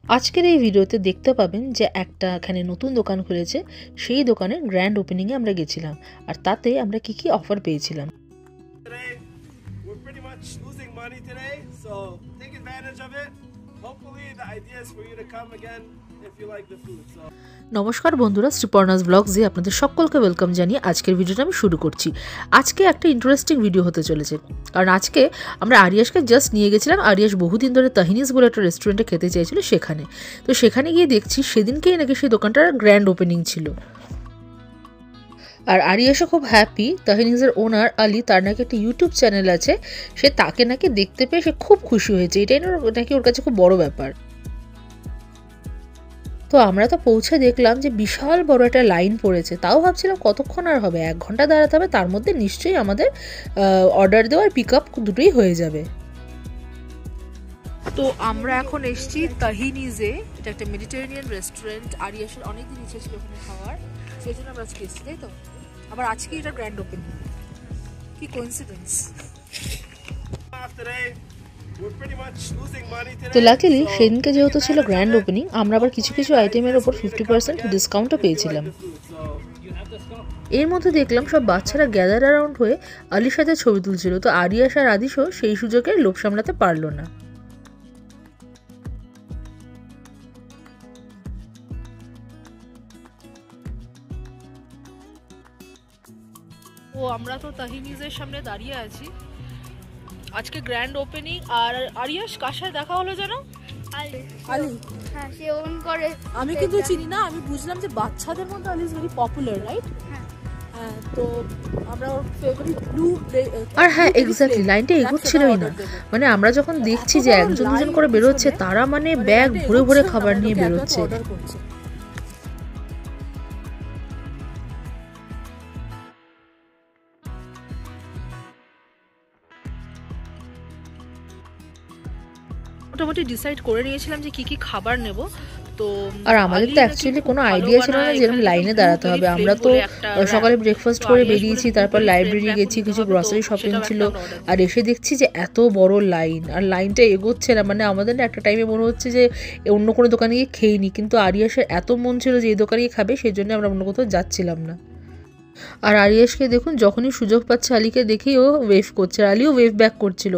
আজকের এই ভিডিওতে দেখতে পাবেন যে একটা এখানে নতুন দোকান খুলেছে, সেই দোকানের গ্র্যান্ড ওপেনিংয়ে আমরা গেছিলাম আর তাতে আমরা কি কি অফার পেয়েছিলাম। নমস্কার বন্ধুরা, শ্রীপর্ণাস ব্লগসে আপনাদের সকলকে ওয়েলকাম জানিয়ে আজকের ভিডিওটা আমি শুরু করছি। আজকে একটা ইন্টারেস্টিং ভিডিও হতে চলেছে, কারণ আজকে আমরা আরিয়াসকে জাস্ট নিয়ে গেছিলাম। আরিয়াস বহুদিন ধরে তাহিনিস বলে একটা রেস্টুরেন্টে খেতে চাইছিল, সেখানে তো সেখানে গিয়ে দেখছি সেদিনকেই নাকি সেই দোকানটার গ্র্যান্ড ওপেনিং ছিল। আর আরিয়াসও খুব হ্যাপি। তাহিনিসের ওনার আলী, তার নাকি একটা ইউটিউব চ্যানেল আছে, সে তাকে নাকি দেখতে পেয়ে সে খুব খুশি হয়েছে। এটাই নাকি ওর কাছে খুব বড় ব্যাপার। তো আমরা তো পৌঁছে দেখলাম যে বিশাল বড় একটা লাইন পড়েছে। তাও ভাবছিলাম কতক্ষণ আর হবে, 1 ঘন্টা দাঁড়াতে হবে, তার মধ্যে নিশ্চয়ই আমাদের অর্ডার দেওয়ার পিক আপ দুটোই হয়ে যাবে। তো আমরা এখন এসেছি তাহিনিজে। এটা একটা মেডিটেরেনিয়ান রেস্টুরেন্ট। আরিয়াসের অনেকদিন ইচ্ছে ছিল ওখানে খাওয়ার, সেই জন্য আমরা আজকে এসেছি, তাই তো। আবার আজকে এটা গ্র্যান্ড ওপেনিং, কি কোইন্সিডেন্স। তো লাকিলি সেদিনকে যেহেতু ছিল গ্র্যান্ড ওপেনিং, আমরা আবার কিছু কিছু আইটেমের ওপর 50% ডিসকাউন্টও পেয়েছিলাম। এর মধ্যে দেখলাম সব বাচ্চারা গ্যাদার অ্যারাউন্ড হয়ে আলির সাথে ছবি তুলছিল। তো আরিয়াস আর আদিশও সেই সুযোগে লোভ সামলাতে পারলো না। ও আমরা তো তাহিনিজের সামনে দাঁড়িয়ে আছি, আজকে গ্র্যান্ড ওপেনিং। আর আরিয়াস কার সাথে দেখা হলো যেন? আলী। হ্যাঁ, সে ওন করে। আমি কিন্তু চিনি না, আমি বুঝলাম যে বাচ্চাদের মধ্যে Ali is very popular, right? হ্যাঁ, তো আমরা ওর ফেভারিট ব্লু। আর হ্যাঁ, এক্স্যাক্টলি, লাইনটা এগোচ্ছিলই না। মানে আমরা যখন দেখছি যে একজন দুজন করে বেরোচ্ছে, তারা মানে ব্যাগ ভরে ভরে খাবার নিয়ে বেরোচ্ছে। মোটামুটি ডিসাইড করে নিয়েছিলাম যে কি কি খাবার নেব। তো আর আমাদের তো অ্যাকচুয়ালি কোনো আইডিয়া ছিল না যেরকম লাইনে দাঁড়াতে হবে। আমরা তো সকালে ব্রেকফাস্ট করে বেরিয়েছি, তারপর লাইব্রেরি গেছি, কিছু গ্রসারি শপিং ছিল, আর এসে দেখছি যে এত বড় লাইন, আর লাইনটা এগোচ্ছে না। মানে আমাদের না একটা টাইমে মনে হচ্ছে যে অন্য কোনো দোকানে গিয়ে খেয়ে নিই, কিন্তু আরিয়াসের এত মন ছিল যে এই দোকানে গিয়ে খাবে, সেই জন্য আমরা অন্য কোথাও যাচ্ছিলাম না। আর আরিয়াসকে দেখুন, যখনই সুযোগ পাচ্ছে আলীকে দেখেই ও ওয়েভ করছে, আর আলীও ওয়েভ ব্যাক করছিল।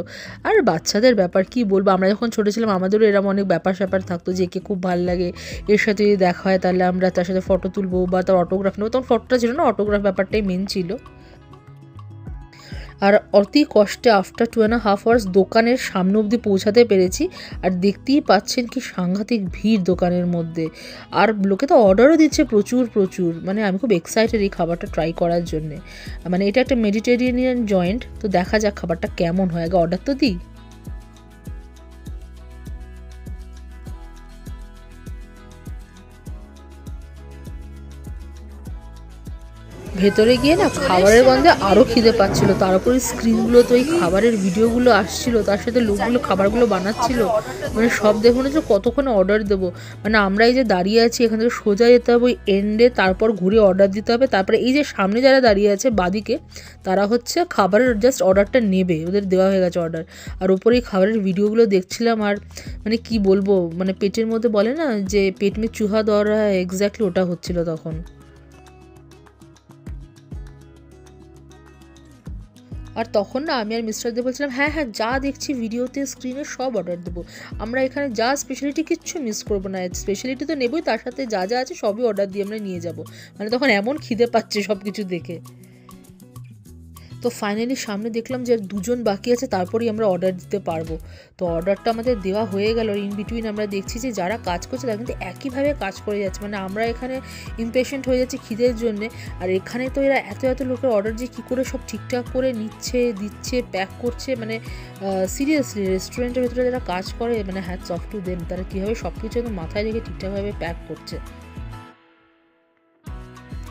আর বাচ্চাদের ব্যাপার কি বলবো, আমরা যখন ছোটো ছিলাম আমাদেরও এরকম অনেক ব্যাপার স্যাপার থাকতো যে একে খুব ভালো লাগে, এর সাথে যদি দেখা হয় তাহলে আমরা তার সাথে ফটো তুলবো বা তার অটোগ্রাফ নেবো। তখন ফটোটা ছিল না, অটোগ্রাফ ব্যাপারটাই মেন ছিল। আর অতি কষ্টে আফটার 2.5 hours দোকানের সামনে অবধি পৌঁছাতে পেরেছি। আর দেখতেই পাচ্ছেন কি সাংঘাতিক ভিড় দোকানের মধ্যে, আর লোকে তো অর্ডারও দিচ্ছে প্রচুর প্রচুর। মানে আমি খুব এক্সাইটেড এই খাবারটা ট্রাই করার জন্যে। মানে এটা একটা মেডিটেরেনিয়ান জয়েন্ট, তো দেখা যাক খাবারটা কেমন হয়, আগে অর্ডার তো দিই। ভেতরে গিয়ে না খাবারের গন্ধে আরও খিদে পাচ্ছিল, তার উপরে স্ক্রিনগুলো তো এই খাবারের ভিডিওগুলো আসছিল, তার সাথে লোকগুলো খাবারগুলো বানাচ্ছিল। মানে সব দেখুন যে কতক্ষণে অর্ডার দেবো। মানে আমরা এই যে দাঁড়িয়ে আছি, এখান থেকে সোজা যেতে হবে ওই এন্ডে, তারপর ঘুরে অর্ডার দিতে হবে। তারপরে এই যে সামনে যারা দাঁড়িয়ে আছে বাদিকে, তারা হচ্ছে খাবারের জাস্ট অর্ডারটা নেবে, ওদের দেওয়া হয়ে গেছে অর্ডার। আর ওপরে এই খাবারের ভিডিওগুলো দেখছিলাম, আর মানে কি বলবো, মানে পেটের মধ্যে বলে না যে পেট মে চুহা দৌড়া, এক্স্যাক্টলি ওটা হচ্ছিল তখন। আর তখন না আমি আর মিস্টারদের বলছিলাম হ্যাঁ হ্যাঁ, যা দেখছি ভিডিওতে স্ক্রিনে সব অর্ডার দেবো, আমরা এখানে যা স্পেশালিটি কিচ্ছু মিস করবো না, স্পেশালিটি তো নেবই, তার সাথে যা যা আছে সবই অর্ডার দিয়ে আমরা নিয়ে যাব। মানে তখন এমন খিদে পাচ্ছে সব কিছু দেখে। তো ফাইনালি সামনে দেখলাম যে 2 জন বাকি আছে, তারপরেই আমরা অর্ডার দিতে পারবো। তো অর্ডারটা আমাদের দেওয়া হয়ে গেল। ইন বিটুইন আমরা দেখছি যে যারা কাজ করছে তারা কিন্তু একইভাবে কাজ করে যাচ্ছে। মানে আমরা এখানে ইমপেশেন্ট হয়ে যাচ্ছি খিদের জন্যে, আর এখানে তো এরা এত এত লোকের অর্ডার যে কী করে সব ঠিকঠাক করে নিচ্ছে, দিচ্ছে, প্যাক করছে। মানে সিরিয়াসলি রেস্টুরেন্টের ভেতরে যারা কাজ করে, মানে হ্যাটস অফ টু দেম, তারা কীভাবে সব কিছু একদম মাথায় রেখে ঠিকঠাকভাবে প্যাক করছে।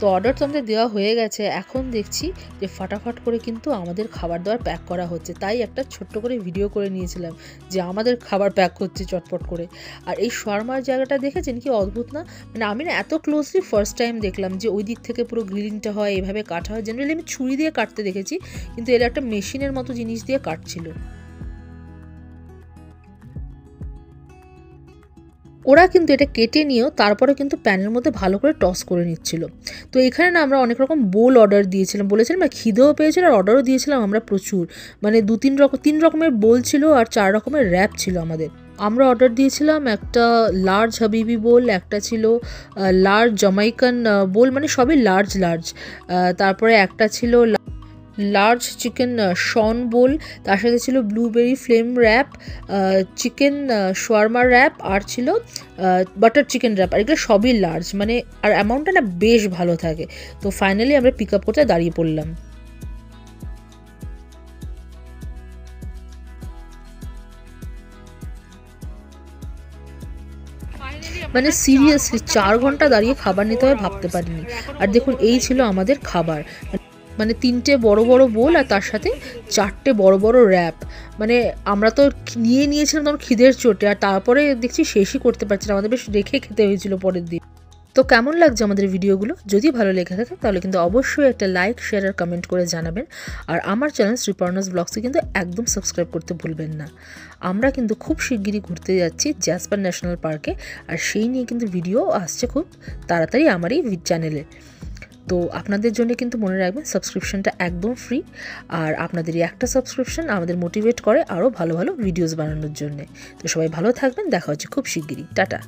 তো অর্ডার তো আমাদের দেওয়া হয়ে গেছে, এখন দেখছি যে ফাটাফাট করে কিন্তু আমাদের খাবার দাবার প্যাক করা হচ্ছে। তাই একটা ছোট্ট করে ভিডিও করে নিয়েছিলাম যে আমাদের খাবার প্যাক হচ্ছে চটপট করে। আর এই শর্মার জায়গাটা দেখেছেন কি অদ্ভুত না? মানে আমি না এত ক্লোজলি ফার্স্ট টাইম দেখলাম যে ওই দিক থেকে পুরো গ্রিলিংটা হয়, এভাবে কাটা হয়। জেনারেলি আমি ছুরি দিয়ে কাটতে দেখেছি, কিন্তু এর একটা মেশিনের মতো জিনিস দিয়ে কাটছিল। ওরা কিন্তু এটা কেটে নিয়েও তারপরে কিন্তু প্যানের মধ্যে ভালো করে টস করে নিচ্ছিল। তো এখানে না আমরা অনেক রকম বোল অর্ডার দিয়েছিলাম, বলেছিলাম না খিদেও পেয়েছিল আর অর্ডারও দিয়েছিলাম আমরা প্রচুর, মানে 3 রকমের বোল ছিল আর 4 রকমের র্যাপ ছিল আমাদের। আমরা অর্ডার দিয়েছিলাম একটা লার্জ হাবিবি বোল, একটা ছিল লার্জ জামাইকান বোল, মানে সবই লার্জ লার্জ। তারপরে একটা ছিল লার্জ চিকেন শন বোল, তার সাথে ছিল blueberry flame wrap, chicken shawarma wrap, আর ছিল বাটার চিকেন র্যাপ। আর এগুলো সবই লার্জ, মানে আর অ্যামাউন্টটা না বেশ ভালো থাকে। তো ফাইনালি আমরা পিক আপ করতে দাঁড়িয়ে পড়লাম। মানে সিরিয়াসলি 4 ঘন্টা দাঁড়িয়ে খাবার নিতে হয় ভাবতে পারিনি। আর দেখুন এই ছিল আমাদের খাবার, মানে 3টে বড় বড় বোল আর তার সাথে 4টে বড় বড় র্যাপ। মানে আমরা তো নিয়েছিলাম তখন খিদের চোটে, আর তারপরে দেখছি শেষই করতে পারছি না, আমাদের বেশ রেখে খেতে হয়েছিল পরের দিন। তো কেমন লাগছে আমাদের ভিডিওগুলো? যদি ভালো লেগে থাকে তাহলে কিন্তু অবশ্যই একটা লাইক, শেয়ার আর কমেন্ট করে জানাবেন। আর আমার চ্যানেল শ্রীপর্ণাস ব্লগসে কিন্তু একদম সাবস্ক্রাইব করতে ভুলবেন না। আমরা কিন্তু খুব শিগগিরই ঘুরতে যাচ্ছি জ্যাসপার ন্যাশনাল পার্কে, আর সেই নিয়ে কিন্তু ভিডিও আসছে খুব তাড়াতাড়ি আমার এই চ্যানেলে। তো আপনাদের জন্য কিন্তু মনে রাখবেন সাবস্ক্রিপশনটা একদম ফ্রি, আর আপনাদের এই একটা সাবস্ক্রিপশন আমাদের মোটিভেট করে আরও ভালো ভালো ভিডিওস বানানোর জন্যে। তো সবাই ভালো থাকবেন, দেখা হচ্ছে খুব শিগগিরই, টাটা।